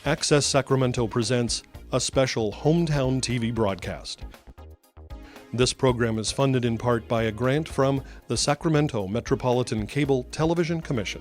Access Sacramento presents a special hometown TV broadcast. This program is funded in part by a grant from the Sacramento Metropolitan Cable Television Commission.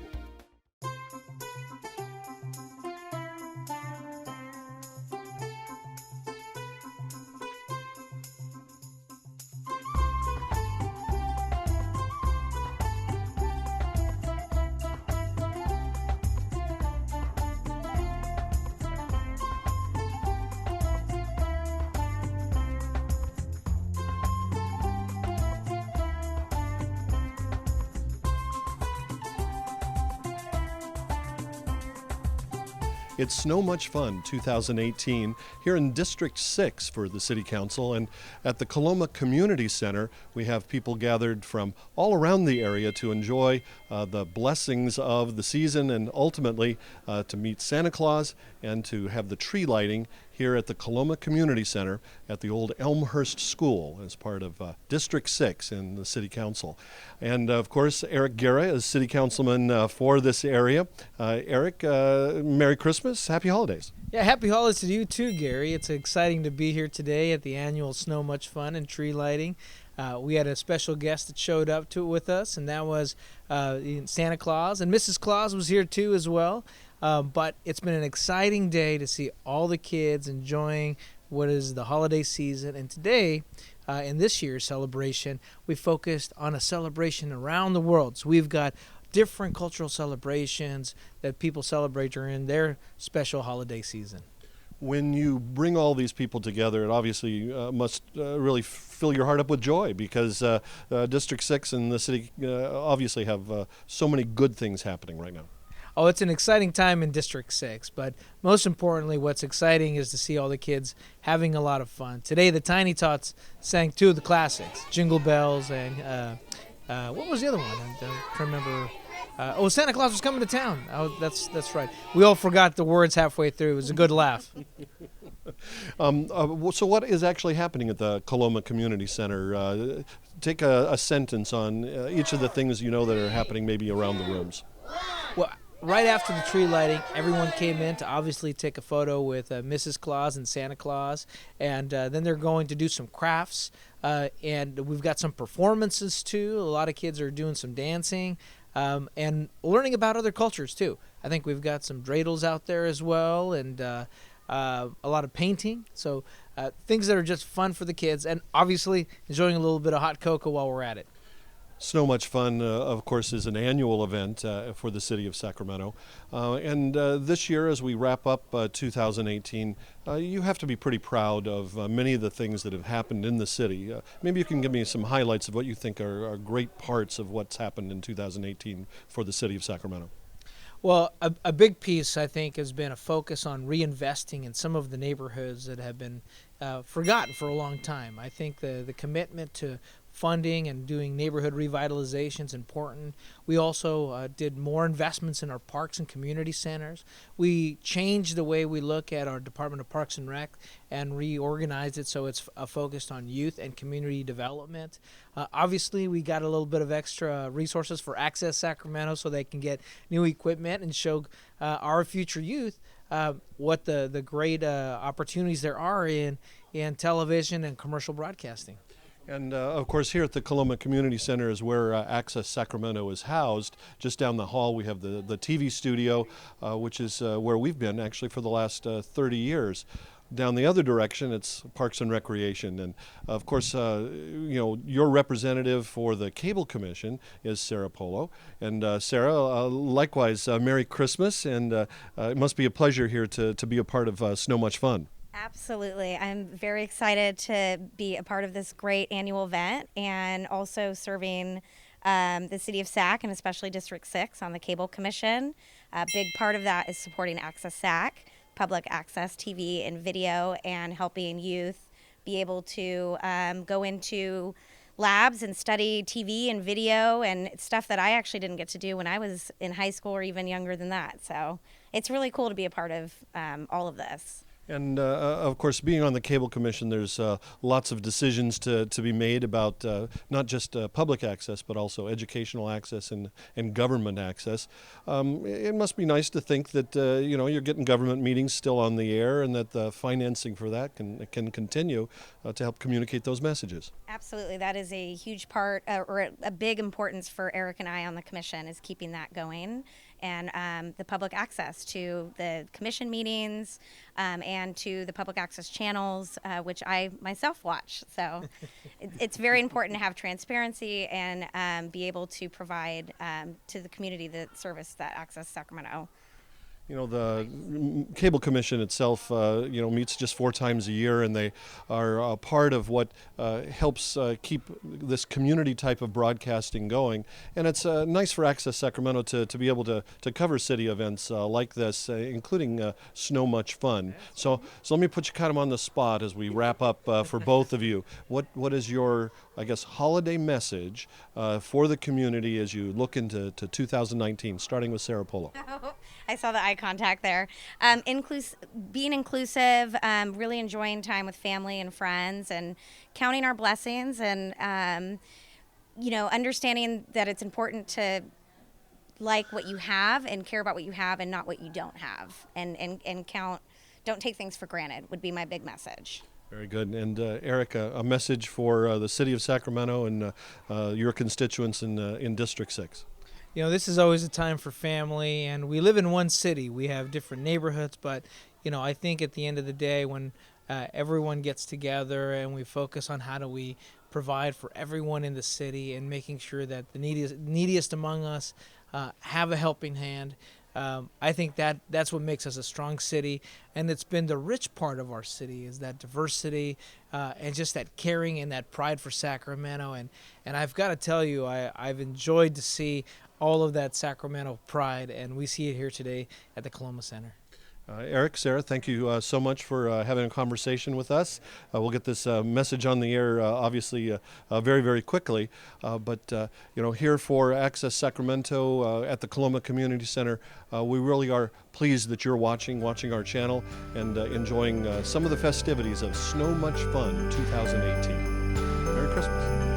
It's Snow Much Fun 2018 here in District 6 for the City Council, and at the Coloma Community Center we have people gathered from all around the area to enjoy the blessings of the season and ultimately to meet Santa Claus and to have the tree lighting here at the Coloma Community Center at the old Elmhurst School as part of District 6 in the City Council. And of course, Eric Guerra is City Councilman for this area. Eric, Merry Christmas, Happy Holidays. Yeah, Happy Holidays to you too, Gary. It's exciting to be here today at the annual Snow Much Fun and tree lighting. We had a special guest that showed up with us, and that was Santa Claus, and Mrs. Claus was here too as well. But it's been an exciting day to see all the kids enjoying what is the holiday season. And today, in this year's celebration, we focused on a celebration around the world. So we've got different cultural celebrations that people celebrate during their special holiday season. When you bring all these people together, it obviously must really fill your heart up with joy because District 6 and the city obviously have so many good things happening right now. Oh, it's an exciting time in District 6, but most importantly, what's exciting is to see all the kids having a lot of fun. Today, the Tiny Tots sang two of the classics, Jingle Bells and what was the other one? I don't remember. Santa Claus was coming to town. Oh, that's right. We all forgot the words halfway through. It was a good laugh. So what is actually happening at the Coloma Community Center? Take a sentence on each of the things you know that are happening maybe around the rooms. Well, right after the tree lighting, everyone came in to obviously take a photo with Mrs. Claus and Santa Claus, and then they're going to do some crafts, and we've got some performances too. A lot of kids are doing some dancing and learning about other cultures too. I think we've got some dreidels out there as well, and a lot of painting. So things that are just fun for the kids, and obviously enjoying a little bit of hot cocoa while we're at it. Snow Much Fun, of course, is an annual event for the city of Sacramento. And this year, as we wrap up 2018, you have to be pretty proud of many of the things that have happened in the city. Maybe you can give me some highlights of what you think are great parts of what's happened in 2018 for the city of Sacramento. Well, a big piece, I think, has been a focus on reinvesting in some of the neighborhoods that have been forgotten for a long time. I think the commitment to funding and doing neighborhood revitalization is important. We also did more investments in our parks and community centers. We changed the way we look at our Department of Parks and Rec and reorganized it so it's focused on youth and community development. Obviously, we got a little bit of extra resources for Access Sacramento so they can get new equipment and show our future youth what the great opportunities there are in television and commercial broadcasting. And of course, here at the Coloma Community Center is where Access Sacramento is housed. Just down the hall, we have the TV studio, which is where we've been actually for the last 30 years. Down the other direction, it's Parks and Recreation. And of course, your representative for the Cable Commission is Sarah Pollo. And Sarah, likewise, Merry Christmas. And it must be a pleasure here to be a part of Snow Much Fun. Absolutely. I'm very excited to be a part of this great annual event and also serving the city of Sac and especially District 6 on the Cable Commission. A big part of that is supporting Access Sac, public access TV and video, and helping youth be able to go into labs and study TV and video and stuff that I actually didn't get to do when I was in high school or even younger than that. So it's really cool to be a part of all of this. And of course, being on the Cable Commission, there's lots of decisions to be made about not just public access, but also educational access and government access. It must be nice to think that you're getting government meetings still on the air, and that the financing for that can continue to help communicate those messages. Absolutely. That is a huge part or a big importance for Eric and I on the commission, is keeping that going, and the public access to the commission meetings and to the public access channels, which I myself watch. So it's very important to have transparency and be able to provide to the community the service that Access Sacramento. The Cable Commission itself, meets just 4 times a year, and they are a part of what helps keep this community type of broadcasting going. And it's nice for Access Sacramento to be able to cover city events like this, including Snow Much Fun. So let me put you kind of on the spot as we wrap up for both of you. What is your, I guess, holiday message for the community as you look into 2019, starting with Sarah Pollo? I saw the eye contact there. Being inclusive, really enjoying time with family and friends, and counting our blessings, and understanding that it's important to like what you have and care about what you have and not what you don't have, and count. Don't take things for granted would be my big message. Very good. And Eric, a message for the city of Sacramento and your constituents in District 6. This is always a time for family, and we live in one city. We have different neighborhoods, but, I think at the end of the day, when everyone gets together and we focus on how do we provide for everyone in the city and making sure that the neediest among us have a helping hand, I think that's what makes us a strong city. And it's been the rich part of our city, is that diversity and just that caring and that pride for Sacramento. And I've got to tell you, I've enjoyed to see all of that Sacramento pride, and we see it here today at the Coloma Center. Eric, Sarah, thank you so much for having a conversation with us. We'll get this message on the air, obviously, very, very quickly. But here for Access Sacramento at the Coloma Community Center, we really are pleased that you're watching our channel and enjoying some of the festivities of Snow Much Fun 2018. Merry Christmas.